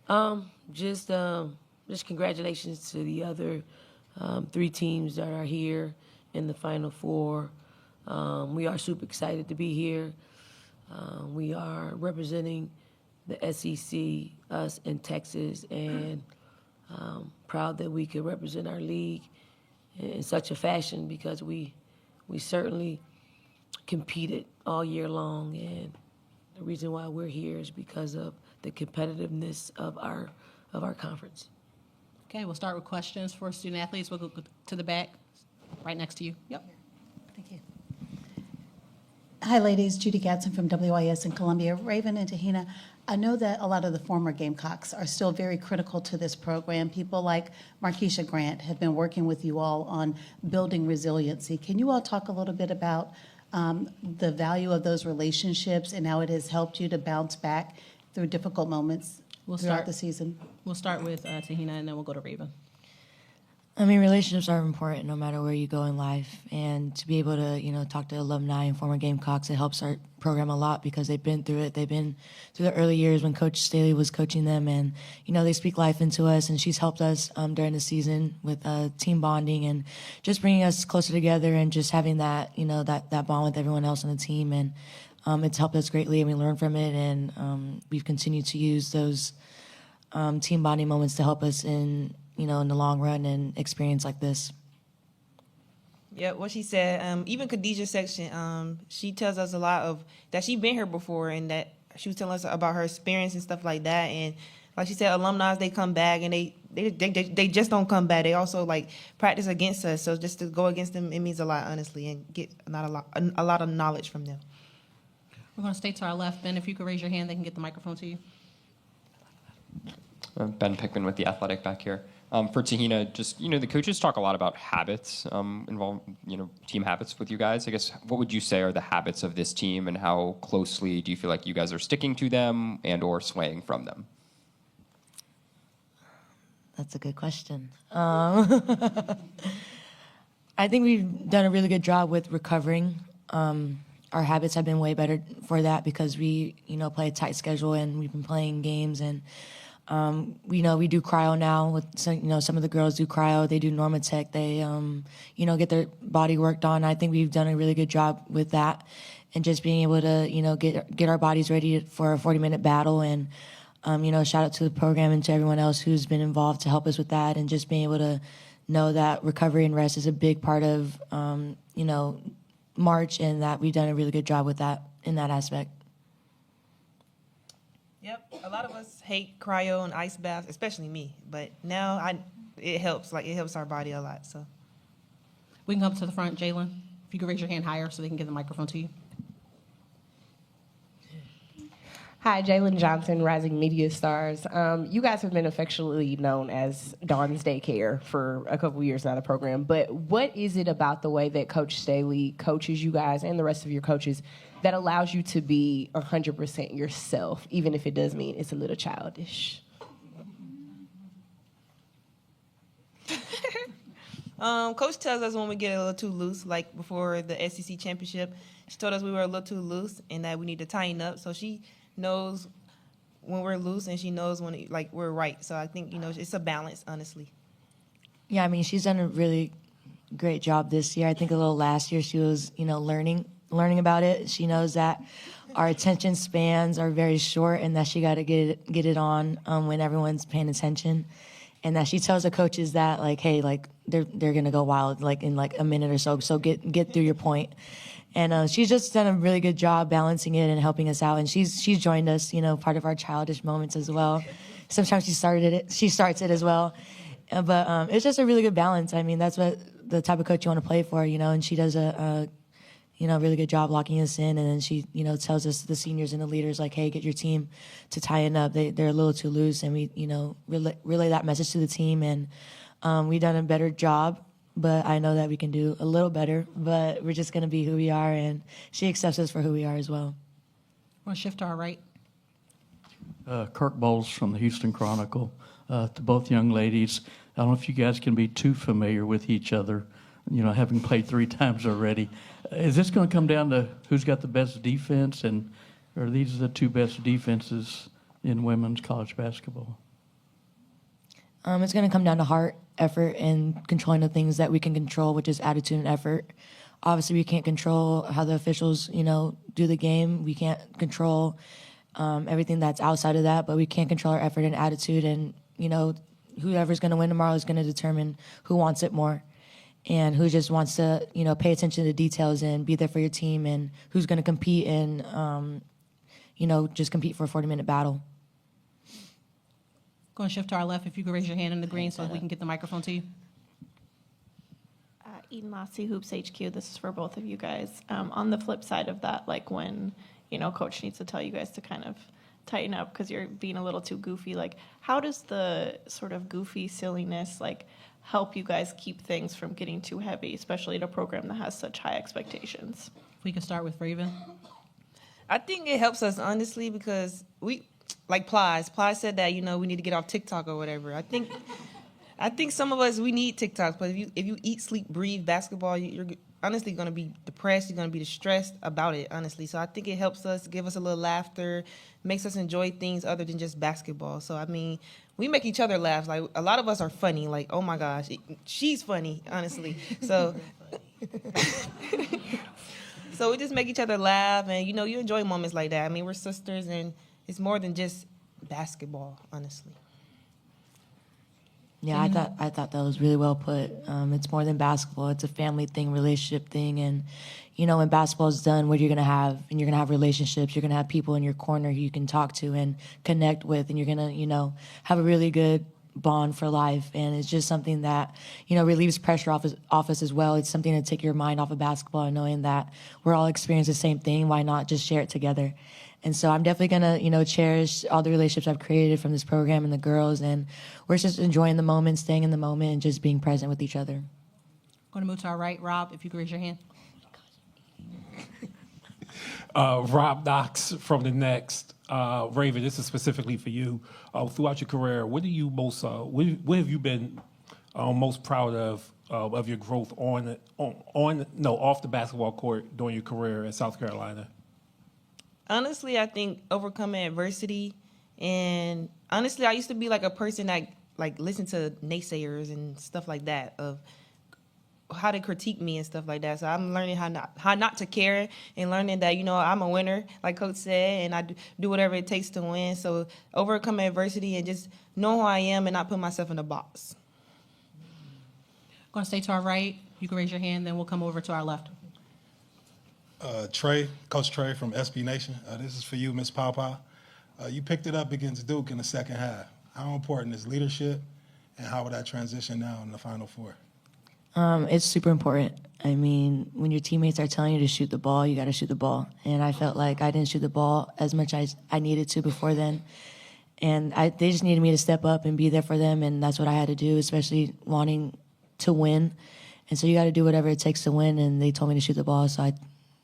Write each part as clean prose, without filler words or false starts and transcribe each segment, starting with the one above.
Just congratulations to the other 3 teams that are here in the Final Four. We are super excited to be here. We are representing the SEC, us in Texas, and proud that we could represent our league in such a fashion because we certainly competed all year long, and the reason why we're here is because of the competitiveness of our conference. Okay, we'll start with questions for student athletes. We'll go to the back, right next to you. Yep. Thank you. Hi, ladies. Judy Gadsden from WIS in Columbia. Raven and Te-Hina, I know that a lot of the former Gamecocks are still very critical to this program. People like Markeisha Grant have been working with you all on building resiliency. Can you all talk a little bit about the value of those relationships and how it has helped you to bounce back through difficult moments throughout the season? We'll start with Te-Hina, and then we'll go to Raven. I mean, relationships are important no matter where you go in life. And to be able to, talk to alumni and former Gamecocks, it helps our program a lot because they've been through it. They've been through the early years when Coach Staley was coaching them. And, they speak life into us. And she's helped us during the season with team bonding and just bringing us closer together and just having that, that bond with everyone else on the team. And it's helped us greatly, and we learn from it. And we've continued to use those team bonding moments to help us in the long run and experience like this. Yeah, what she said, even Khadijah's section, she tells us a lot of that she's been here before, and that she was telling us about her experience and stuff like that. And like she said, alumni, they come back and they just don't come back. They also like practice against us. So just to go against them, it means a lot, honestly, and get a lot of knowledge from them. We're going to stay to our left. Ben, if you could raise your hand, they can get the microphone to you. Ben Pickman with The Athletic back here. For Te-Hina, just, the coaches talk a lot about habits involved, team habits with you guys. I guess, what would you say are the habits of this team, and how closely do you feel like you guys are sticking to them and or swaying from them? That's a good question. I think we've done a really good job with recovering. Our habits have been way better for that because we, play a tight schedule and we've been playing games, and we do cryo now with some of the girls do cryo, they do Normatec, they get their body worked on. I think we've done a really good job with that, and just being able to get our bodies ready for a 40-minute battle. And shout out to the program and to everyone else who's been involved to help us with that, and just being able to know that recovery and rest is a big part of March, and that we've done a really good job with that in that aspect. Yep, a lot of us hate cryo and ice baths, especially me. But now it helps. Like, it helps our body a lot. So We can come to the front, Jalen. If you could raise your hand higher so they can get the microphone to you. Hi, Jalen Johnson, Rising Media Stars. You guys have been affectionately known as Dawn's Daycare for a couple years now, the program. But what is it about the way that Coach Staley coaches you guys and the rest of your coaches that allows you to be 100% yourself, even if it does mean it's a little childish? Coach tells us when we get a little too loose, like before the SEC championship. She told us we were a little too loose and that we need to tighten up. So she knows when we're loose, and she knows when we're right. So I think it's a balance, honestly. Yeah, I mean, she's done a really great job this year. I think a little last year she was learning about it. She knows that our attention spans are very short, and that she got to get it on when everyone's paying attention, and that she tells the coaches that hey, they're gonna go wild in a minute or so. So get through your point. And she's just done a really good job balancing it and helping us out. And she's joined us, part of our childish moments as well. Sometimes she starts it as well. But it's just a really good balance. I mean, that's what the type of coach you want to play for, and she does a really good job locking us in. And then she, tells us, the seniors and the leaders, hey, get your team to tighten up. They're a little too loose. And we, relay that message to the team. And we've done a better job. But I know that we can do a little better, but we're just going to be who we are, and she accepts us for who we are as well. We'll shift to our right. Kirk Bowles from the Houston Chronicle. To both young ladies, I don't know if you guys can be too familiar with each other, having played 3 times already. Is this going to come down to who's got the best defense, and are these the 2 best defenses in women's college basketball? It's going to come down to heart, effort, and controlling the things that we can control, which is attitude and effort. Obviously, we can't control how the officials, do the game. We can't control everything that's outside of that, but we can control our effort and attitude. And, whoever's going to win tomorrow is going to determine who wants it more and who just wants to, pay attention to the details and be there for your team, and who's going to compete and, just compete for a 40-minute battle. Going to shift to our left. If you could raise your hand in the green so we can get the microphone to you. Eden Lassie, Hoops HQ. This is for both of you guys. On the flip side of that, like when, coach needs to tell you guys to kind of tighten up because you're being a little too goofy, like how does the sort of goofy silliness like help you guys keep things from getting too heavy, especially at a program that has such high expectations? If we could start with Raven. I think it helps us, honestly, because we, like Plies said that, we need to get off TikTok or whatever. I think some of us, we need TikToks, but if you eat, sleep, breathe basketball, you're honestly going to be depressed. You're going to be distressed about it, honestly. So I think it helps us, give us a little laughter, makes us enjoy things other than just basketball. So, I mean, we make each other laugh. Like, a lot of us are funny. Like, oh, my gosh, she's funny, honestly. So so we just make each other laugh, and, you enjoy moments like that. I mean, we're sisters, and it's more than just basketball, honestly. Yeah, I thought that was really well put. It's more than basketball. It's a family thing, relationship thing. And, when basketball is done, what you're going to have, and you're going to have relationships. You're going to have people in your corner who you can talk to and connect with. And you're going to, have a really good bond for life. And it's just something that, relieves pressure off us as well. It's something to take your mind off of basketball and knowing that we're all experiencing the same thing. Why not just share it together? And so I'm definitely going to, cherish all the relationships I've created from this program and the girls. And we're just enjoying the moment, staying in the moment, and just being present with each other. Going to move to our right. Rob, if you could raise your hand. Rob Knox from the Next. Raven, this is specifically for you. Throughout your career, what have you been most proud of your growth off the basketball court during your career at South Carolina? Honestly, I think overcoming adversity, and honestly, I used to be like a person that like listened to naysayers and stuff like that of how to critique me and stuff like that. So I'm learning how not to care, and learning that I'm a winner, like Coach said, and I do whatever it takes to win. So overcoming adversity and just know who I am and not put myself in a box. Going to stay to our right. You can raise your hand, then we'll come over to our left. Coach Trey from SB Nation. This is for you, Ms. Paopao. You picked it up against Duke in the second half. How important is leadership, and how would that transition now in the Final Four? It's super important. I mean, when your teammates are telling you to shoot the ball, you got to shoot the ball. And I felt like I didn't shoot the ball as much as I needed to before then. And they just needed me to step up and be there for them, and that's what I had to do, especially wanting to win. And so you got to do whatever it takes to win, and they told me to shoot the ball, so I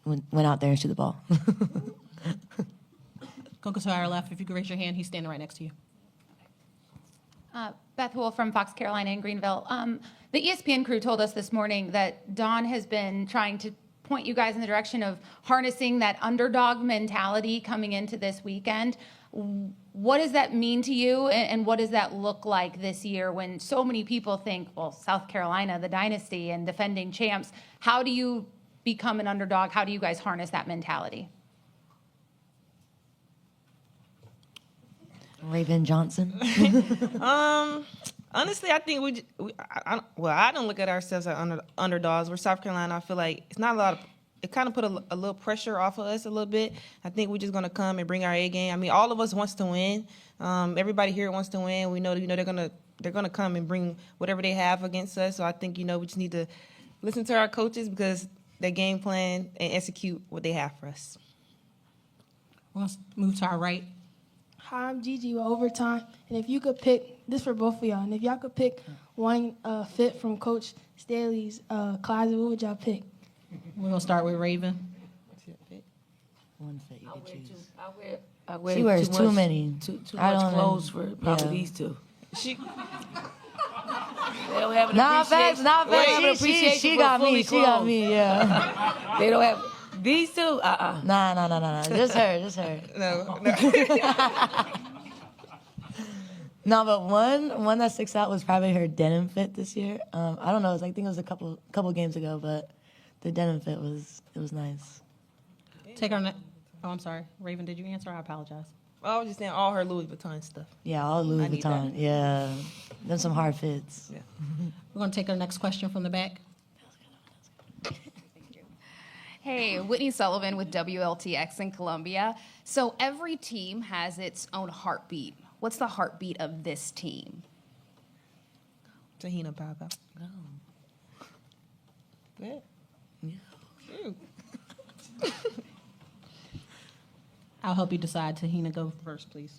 went out there and shoot the ball. Go to our left. If you could raise your hand, he's standing right next to you. Beth Wool from Fox Carolina in Greenville. The ESPN crew told us this morning that Dawn has been trying to point you guys in the direction of harnessing that underdog mentality coming into this weekend. What does that mean to you, and what does that look like this year when so many people think, well, South Carolina, the dynasty and defending champs, how do you become an underdog? How do you guys harness that mentality? Raven Johnson. Honestly, I think I don't look at ourselves as underdogs. We're South Carolina. I feel like it's not a lot of. It kind of put a little pressure off of us a little bit. I think we're just gonna come and bring our A game. I mean, all of us wants to win. Everybody here wants to win. We know they're gonna come and bring whatever they have against us. So I think we just need to listen to our coaches because they game plan and execute what they have for us. We'll move to our right. Hi, I'm Gigi with Overtime. And if you could pick, this for both of y'all, and if y'all could pick one fit from Coach Staley's closet, what would y'all pick? We're going to start with Raven. One fit you could choose. I wear She wears too many. Too I much don't clothes for know. probably Yeah. these two. They don't have an Not appreciation. facts, not They don't have an facts. appreciation She for got fully me. She got clothed. me. Yeah. They don't have these two. Nah. Just her. No. No, but one that sticks out was probably her denim fit this year. I don't know. I think it was a couple games ago, but the denim fit was nice. Take our I'm sorry. Raven, did you answer? I apologize. I was just saying all her Louis Vuitton stuff. Yeah, all Louis I need Vuitton. that. Yeah, them some hard fits. Yeah. We're going to take our next question from the back. Hey, Whitney Sullivan with WLTX in Columbia. So every team has its own heartbeat. What's the heartbeat of this team? Te-Hina, Paopao. Yeah. I'll help you decide. Te-Hina, go first, please.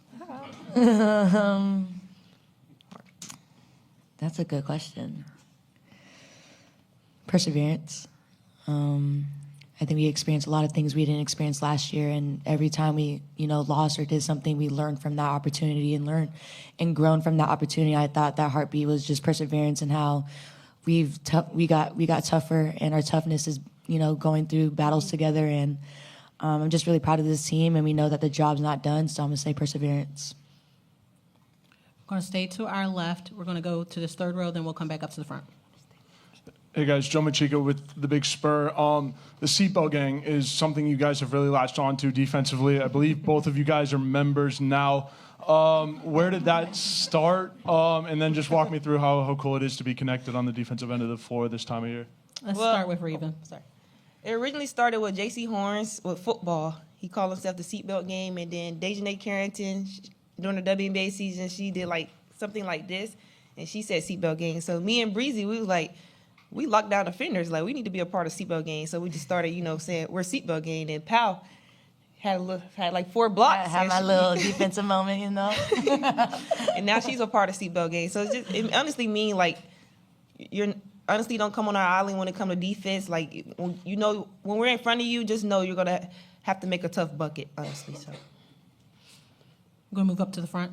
That's a good question. Perseverance. I think we experienced a lot of things we didn't experience last year, and every time we, lost or did something, we learned from that opportunity and grown from that opportunity. I thought that heartbeat was just perseverance and how we got tougher, and our toughness is, going through battles together. And I'm just really proud of this team, and we know that the job's not done, so I'm gonna say perseverance. We're going to stay to our left. We're going to go to this third row, then we'll come back up to the front. Hey guys, Joe Machico with the Big Spur. The seatbelt gang is something you guys have really latched on to defensively. I believe both of you guys are members now. Where did that start? And then just walk me through how cool it is to be connected on the defensive end of the floor this time of year. Let's start with Raven. Sorry. It originally started with J.C. Horns with football. He called himself the seatbelt game, and then Dejanay Carrington during the WNBA season, she did something like this, and she said seatbelt game. So me and Breezy, we was like, we locked down offenders. Like, we need to be a part of seatbelt game. So we just started, saying we're seatbelt game. And Pal had like 4 blocks. I had my little defensive moment, And now she's a part of seatbelt game. So it honestly mean you're honestly don't come on our island when it comes to defense. Like, when we're in front of you, just know you're gonna have to make a tough bucket. Honestly, so. I'm going to move up to the front.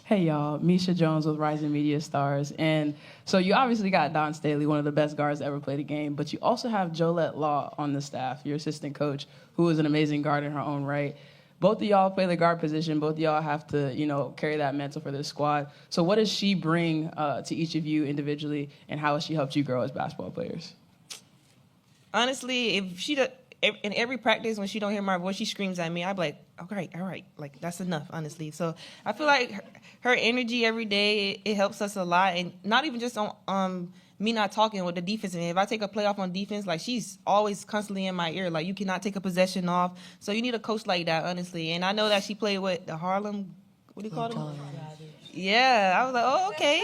Hey y'all, Misha Jones with Rising Media Stars. And so you obviously got Don Staley, one of the best guards to ever play the game, but you also have Jolette Law on the staff, your assistant coach, who is an amazing guard in her own right. Both of y'all play the guard position. Both of y'all have to, carry that mantle for this squad. So what does she bring to each of you individually, and how has she helped you grow as basketball players? Honestly, if she in every practice, when she don't hear my voice, she screams at me. I be like, all right, like that's enough, honestly. So I feel like her energy every day, it helps us a lot, and not even just on me not talking with the defense. And if I take a play off on defense, like she's always constantly in my ear, like you cannot take a possession off. So you need a coach like that, honestly. And I know that she played with the Harlem, what do you call them? Yeah, I was like, oh, okay.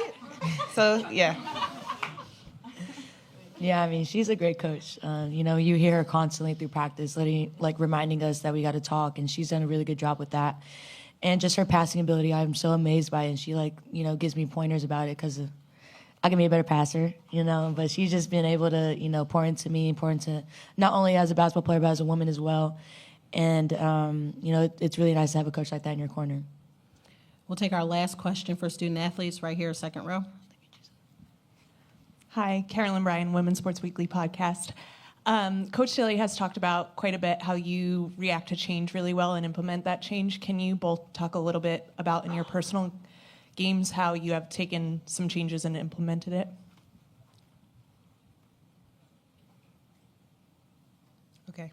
So yeah. Yeah, I mean, she's a great coach. You hear her constantly through practice, reminding us that we got to talk, and she's done a really good job with that. And just her passing ability, I'm so amazed by it. And she, gives me pointers about it because I can be a better passer, But she's just been able to, pour into me, pour into not only as a basketball player, but as a woman as well. And, it's really nice to have a coach like that in your corner. We'll take our last question for student athletes right here, second row. Hi, Carolyn Bryan, Women's Sports Weekly podcast. Coach Staley has talked about quite a bit how you react to change really well and implement that change. Can you both talk a little bit about in your personal games how you have taken some changes and implemented it? Okay.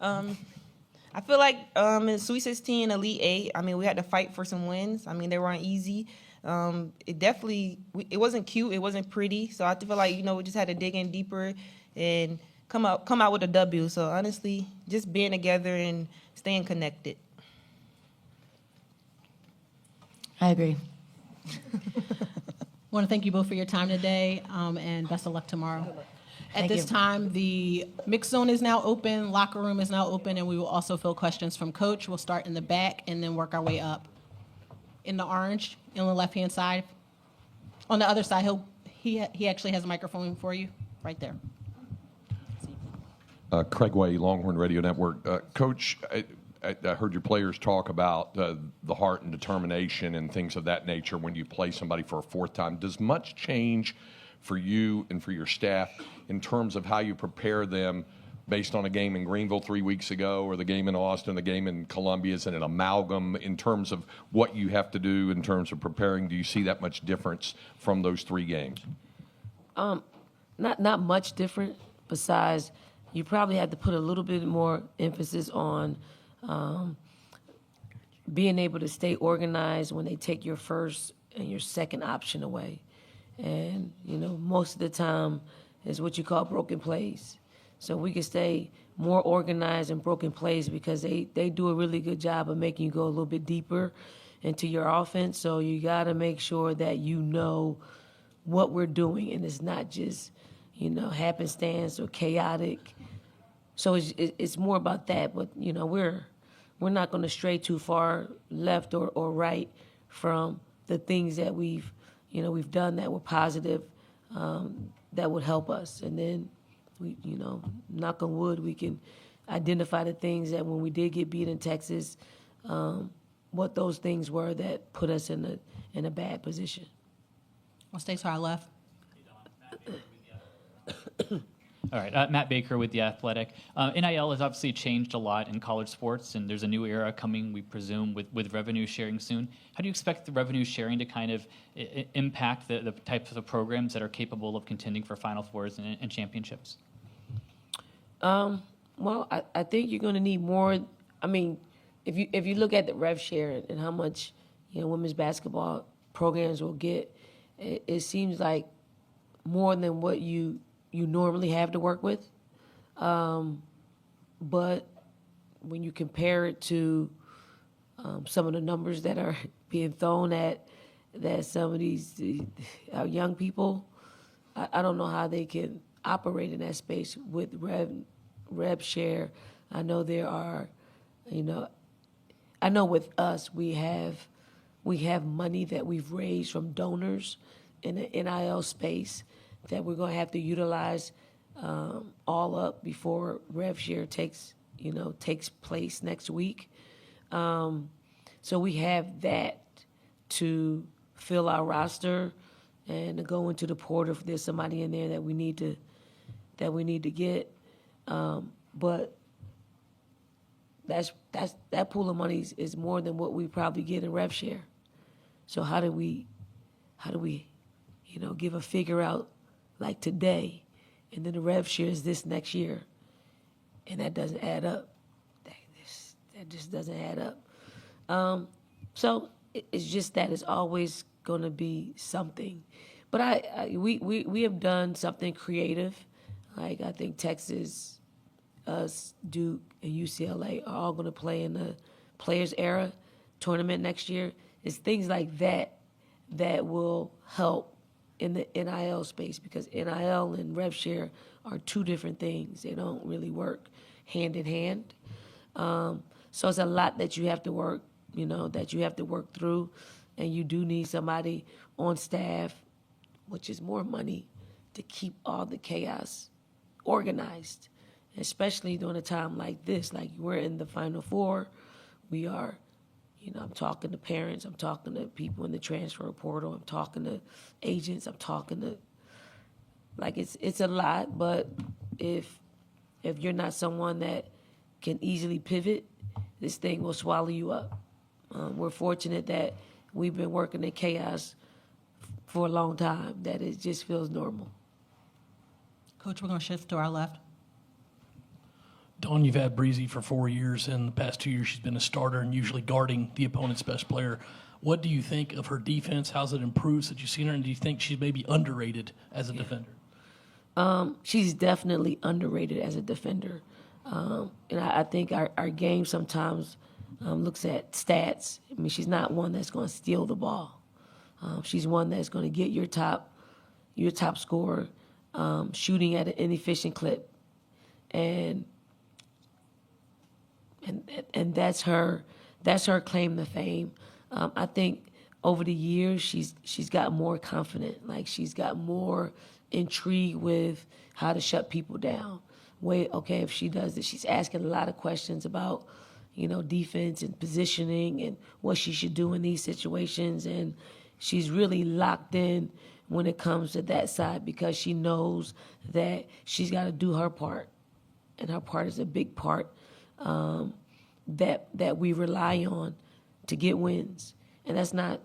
I feel like in Sweet 16, Elite 8, we had to fight for some wins. They weren't easy. It wasn't cute. It wasn't pretty. So I feel like, we just had to dig in deeper and come out with a W. So honestly, just being together and staying connected. I agree. I want to thank you both for your time today, and best of luck tomorrow. At this time, the mix zone is now open, locker room is now open, and we will also fill questions from Coach. We'll start in the back and then work our way up. In the orange, on the left-hand side. On the other side, he actually has a microphone for you, right there. Craig Way, Longhorn Radio Network. Coach, I heard your players talk about the heart and determination and things of that nature when you play somebody for a fourth time. Does much change for you and for your staff in terms of how you prepare them based on a game in Greenville 3 weeks ago, or the game in Austin, the game in Columbia? Is it an amalgam in terms of what you have to do in terms of preparing? Do you see that much difference from those 3 games? Not much different, besides you probably have to put a little bit more emphasis on being able to stay organized when they take your first and your second option away. And, most of the time is what you call broken plays. So we can stay more organized in broken plays because they do a really good job of making you go a little bit deeper into your offense. So you got to make sure that you know what we're doing, and it's not just, happenstance or chaotic. So it's more about that. But, we're not going to stray too far left or right from the things that we've done that were positive, that would help us. And then we, knock on wood, we can identify the things that when we did get beat in Texas, what those things were that put us in a bad position. I'll stay to our left. All right, Matt Baker with The Athletic. NIL has obviously changed a lot in college sports, and there's a new era coming, we presume, with revenue sharing soon. How do you expect the revenue sharing to kind of impact the types of programs that are capable of contending for Final Fours and championships? Well, I think you're going to need more. I mean, if you look at the rev share and how much women's basketball programs will get, it seems like more than what you normally have to work with. But when you compare it to some of the numbers that are being thrown at that some of these young people, I don't know how they can operate in that space with rev share. I know there are, I know with us we have money that we've raised from donors in the NIL space that we're going to have to utilize all up before rev share takes place next week. So we have that to fill our roster and to go into the portal if there's somebody in there that we need to get. But that pool of money is more than what we probably get in rev share. So how do we give a figure out like today, and then the rev share is this next year, and that doesn't add up. That just doesn't add up. So it's just that it's always going to be something. But we have done something creative. Like I think Texas, us, Duke, and UCLA are all going to play in the Players Era tournament next year. It's things like that that will help in the NIL space, because NIL and rev share are 2 different things. They don't really work hand in hand. So it's a lot that you have to work, through, and you do need somebody on staff, which is more money, to keep all the chaos organized, especially during a time like this. Like we're in the Final Four, we are. I'm talking to parents, I'm talking to people in the transfer portal, I'm talking to agents, I'm talking to, it's a lot, but if you're not someone that can easily pivot, this thing will swallow you up. We're fortunate that we've been working in chaos for a long time, that it just feels normal. Coach, we're going to shift to our left. Dawn, you've had Breezy for 4 years, and the past 2 years she's been a starter and usually guarding the opponent's best player. What do you think of her defense? How's it improved since you've seen her, and do you think she's maybe underrated as a defender? She's definitely underrated as a defender. And I think our game sometimes looks at stats. I mean, she's not one that's going to steal the ball. She's one that's going to get your top scorer shooting at an inefficient clip. And that's her claim to fame. I think over the years she's got more confident. Like she's got more intrigue with how to shut people down. If she does this, she's asking a lot of questions about, defense and positioning and what she should do in these situations. And she's really locked in when it comes to that side, because she knows that she's got to do her part. and her part is a big part that we rely on to get wins. And that's not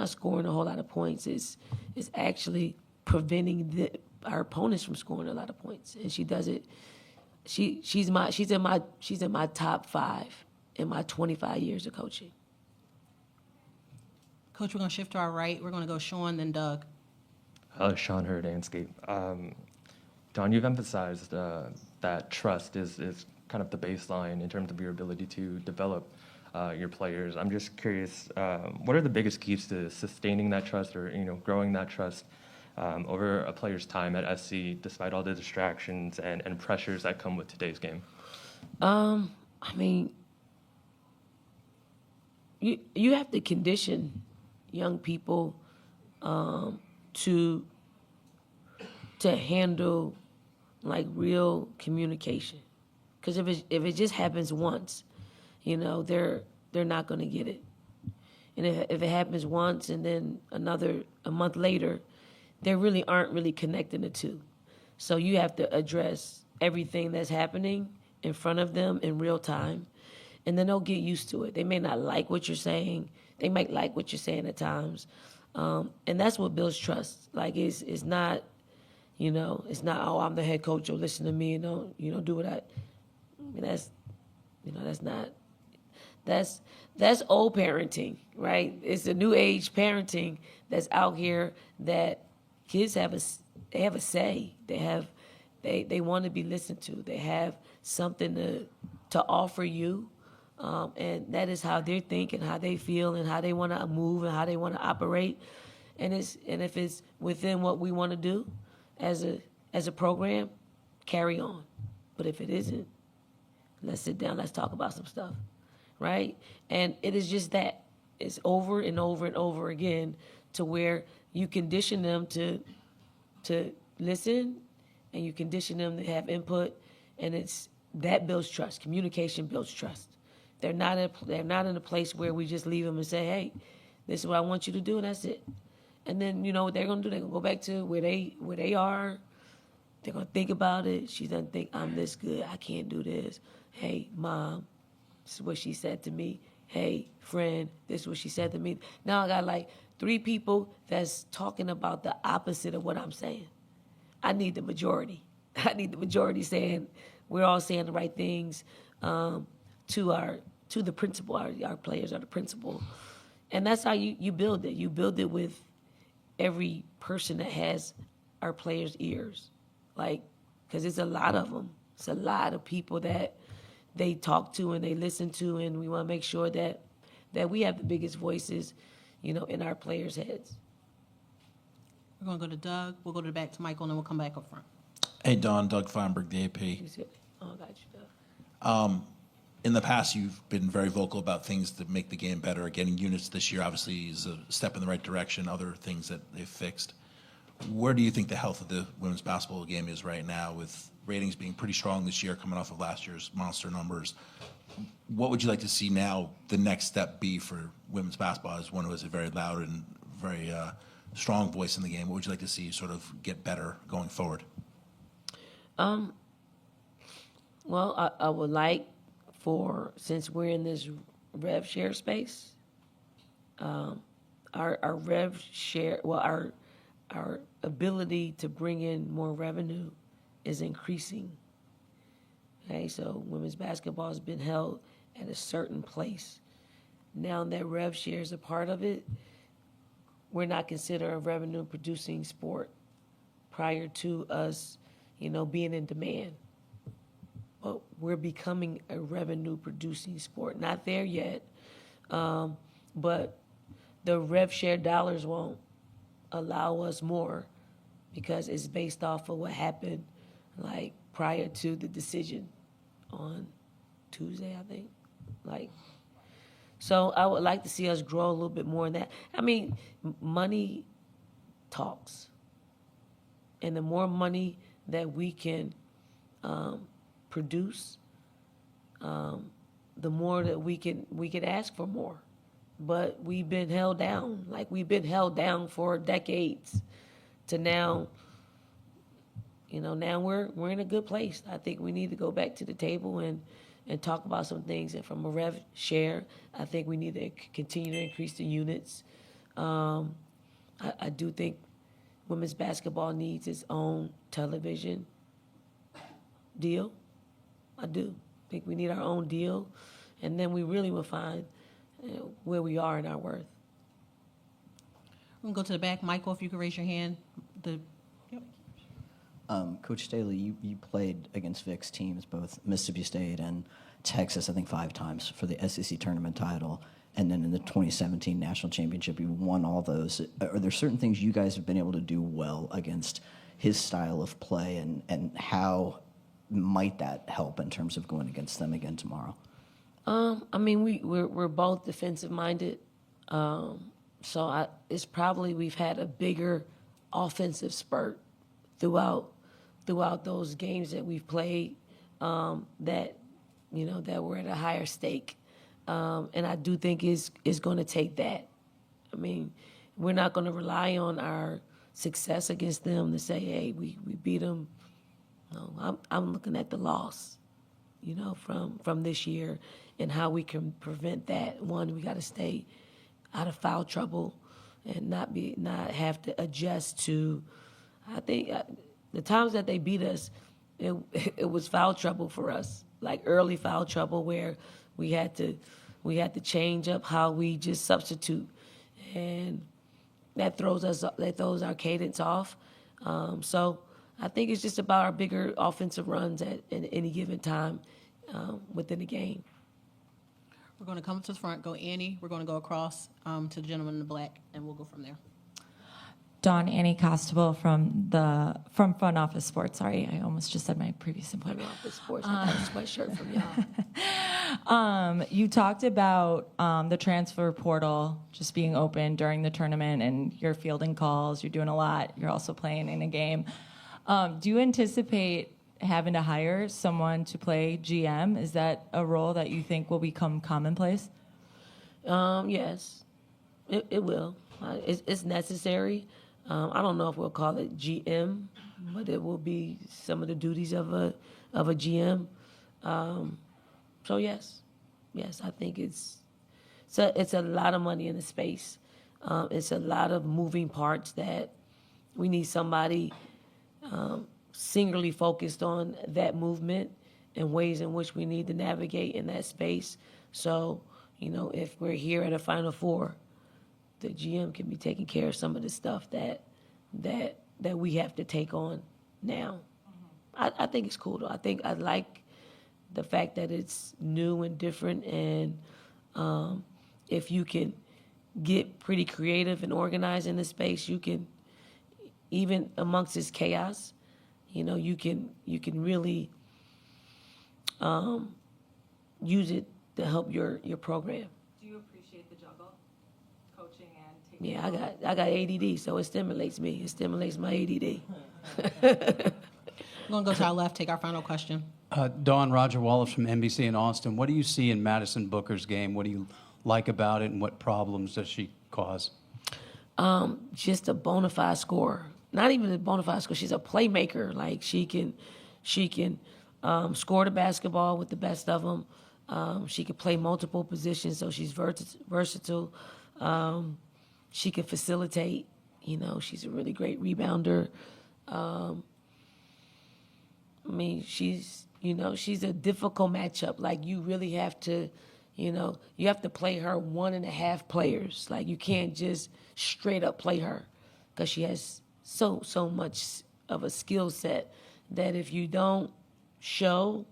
scoring a whole lot of points. It's actually preventing our opponents from scoring a lot of points. And she does it. She's in my top 5 in my 25 years of coaching. Coach, we're going to shift to our right. We're going to go Sean, then Doug. Sean Hurd-Anscape. Don, you've emphasized that trust is kind of the baseline in terms of your ability to develop your players. I'm just curious, what are the biggest keys to sustaining that trust or growing that trust over a player's time at SC, despite all the distractions and pressures that come with today's game? I mean, you have to condition young people to handle like real communication, because if it just happens once, they're not going to get it. And if it happens once and then a month later, they really aren't connecting the two. So you have to address everything that's happening in front of them in real time, and then they'll get used to it. They may not like what you're saying. They might like what you're saying at times. And that's what builds trust. Like it's not, it's not, oh, I'm the head coach, you'll listen to me and don't do what I mean, that's old parenting, right? It's a new age parenting that's out here that kids have a say. They want to be listened to. They have something to offer you. And that is how they think and how they feel and how they want to move and how they want to operate. And if it's within what we want to do as a program, carry on. But if it isn't, let's sit down, let's talk about some stuff, right? And it is just that. It's over and over and over again to where you condition them to listen and you condition them to have input, and that builds trust. Communication builds trust. They're not in a place where we just leave them and say, hey, this is what I want you to do, and that's it. And then, what they're going to do? They're going to go back to where they are. They're going to think about it. She doesn't think I'm this good. I can't do this. Hey, Mom, this is what she said to me. Hey, friend, this is what she said to me. Now I got like 3 people that's talking about the opposite of what I'm saying. I need the majority. I need the majority saying we're all saying the right things to the principal. Our players are the principal. And that's how you build it. You build it with every person that has our players' ears. Like, because it's a lot of them. It's a lot of people that they talk to and they listen to, and we want to make sure that we have the biggest voices, in our players' heads. We're going to go to Doug. We'll go back to Michael, and then we'll come back up front. Hey, Don, Doug Feinberg, the AP. Oh, I got you, Doug. In the past, you've been very vocal about things that make the game better. Getting units this year obviously is a step in the right direction, other things that they've fixed. Where do you think the health of the women's basketball game is right now, with ratings being pretty strong this year, coming off of last year's monster numbers? What would you like to see now the next step be for women's basketball as one who has a very loud and very strong voice in the game? What would you like to see sort of get better going forward? Well, I would like since we're in this rev share space, our rev share, our ability to bring in more revenue is increasing. Okay, so women's basketball has been held at a certain place. Now that rev share is a part of it, we're not considered a revenue-producing sport prior to us, being in demand. But we're becoming a revenue-producing sport. Not there yet, but the rev share dollars won't allow us more because it's based off of what happened like prior to the decision on Tuesday, I think. So I would like to see us grow a little bit more in that. I mean, money talks. And the more money that we can produce, the more that we can ask for more. But we've been held down. We've been held down for decades to now, now we're in a good place. I think we need to go back to the table and talk about some things. And from a rev share, I think we need to continue to increase the units. I do think women's basketball needs its own television deal. I do think we need our own deal, and then we really will find where we are in our worth. We'll go to the back. Michael, if you could raise your hand. Coach Staley, you played against Vic's teams, both Mississippi State and Texas, I think 5 times for the SEC tournament title. And then in the 2017 national championship, you won all those. Are there certain things you guys have been able to do well against his style of play, and how might that help in terms of going against them again tomorrow? I mean, we're both defensive minded. So it's probably we've had a bigger offensive spurt throughout those games that we've played, that were at a higher stake. And I do think it's going to take that. I mean, we're not going to rely on our success against them to say, hey, we beat them. No, I'm looking at the loss, from this year and how we can prevent that. One, we got to stay out of foul trouble and not have to adjust to. I think the times that they beat us, it was foul trouble for us, like early foul trouble where we had to change up how we just substitute, and that throws our cadence off. So I think it's just about our bigger offensive runs at any given time within the game. We're going to come to the front, go Annie. We're going to go across to the gentleman in the black, and we'll go from there. Annie Costable from Front Office Sports. Sorry, I almost just said my previous employer. Front Office Sports. I got a sweatshirt from y'all. You talked about the transfer portal just being open during the tournament, and you're fielding calls. You're doing a lot. You're also playing in a game. Do you anticipate having to hire someone to play GM? Is that a role that you think will become commonplace? Yes, it will. It's necessary. I don't know if we'll call it GM, but it will be some of the duties of a GM. So yes, I think it's a lot of money in the space. It's a lot of moving parts that we need somebody singularly focused on that movement and ways in which we need to navigate in that space. So, if we're here at a Final Four, the GM can be taking care of some of the stuff that we have to take on now. I think it's cool, though. I like the fact that it's new and different, and if you can get pretty creative and organized in the space, you can, even amongst this chaos, you can really use it to help your program. Do you appreciate the juggle, coaching and taking? Yeah, I got ADD, so it stimulates me. It stimulates my ADD. We're going to go to our left, take our final question. Dawn, Roger Wallace from NBC in Austin. What do you see in Madison Booker's game? What do you like about it, and what problems does she cause? Just a bona fide scorer. Not even a bona fide scorer. She's a playmaker. Like she can score the basketball with the best of them. She can play multiple positions, so she's versatile. She can facilitate. She's a really great rebounder. She's a difficult matchup. Like you really have to, you have to play her 1.5 players. Like you can't just straight up play her, because she has so much of a skill set that if you don't show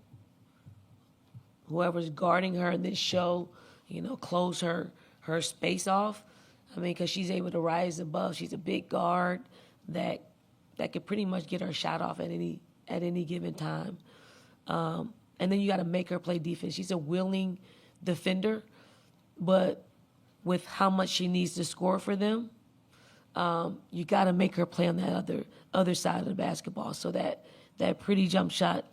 whoever's guarding her and then show, close her space off. Because she's able to rise above. She's a big guard that could pretty much get her shot off at any given time. And then you got to make her play defense. She's a willing defender, but with how much she needs to score for them, you got to make her play on that other side of the basketball, so that pretty jump shot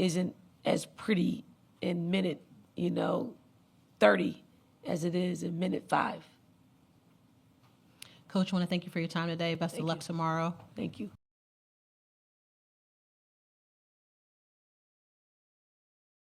isn't as pretty in minute 30 as it is in minute 5. Coach, I want to thank you for your time today. Best of luck tomorrow. Thank you.